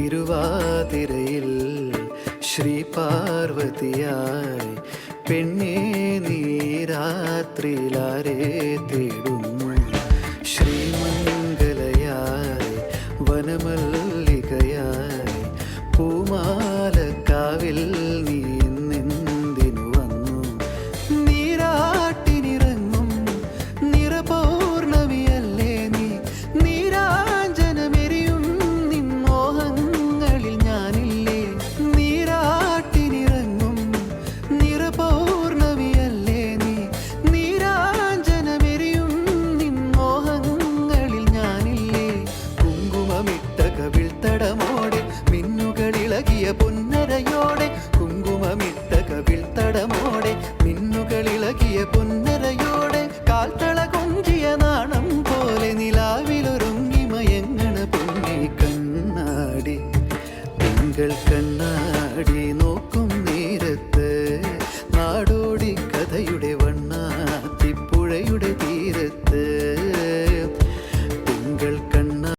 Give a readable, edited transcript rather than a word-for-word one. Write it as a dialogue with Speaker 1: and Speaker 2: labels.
Speaker 1: തിരുവാതിരയിൽ ശ്രീ പാർവതിയായി പെണ്ണേ നീ രാത്രിയിലാരെ തേടുന്നു ശ്രീമംഗലയായി വനമല്ലികയായി പൂമാലക്കാവിൽ നീ നിന്ദിനു വന്നു നീരാട്ടിനിറങ്ങും നിറപൗർണമിയല്ലേ നീ നീരാഞ്ജനമെരിയും നിൻ മോഹങ്ങളിൽ ഞാനില്ലേ നീരാട്ടിനിറങ്ങും നിറപൗർണമിയല്ലേ നീ നീരാഞ്ജനമെരിയും നിൻ മോഹങ്ങളിൽ ഞാനില്ലേ കുങ്കുമമിട്ട കവിൾത്തടമോടെ മിന്നുകളിളകിയ പൊന്നരയോടെ കുങ്കുമമിട്ട കവിൾത്തടമോടെ മിന്നുകളിളകിയ പൊന്നരയോടെ കാൽത്തള കൊഞ്ചിയ നാണം പോലെ നിലാവിലൊരുങ്ങി മയങ്ങണ പൊന്നി കണ്ണാടി തിങ്കൾ കണ്ണാടി നോക്കും നേരത്ത് നാടോടി കഥയുടെ വണ്ണാത്തിപ്പുഴയുടെ തീരത്ത്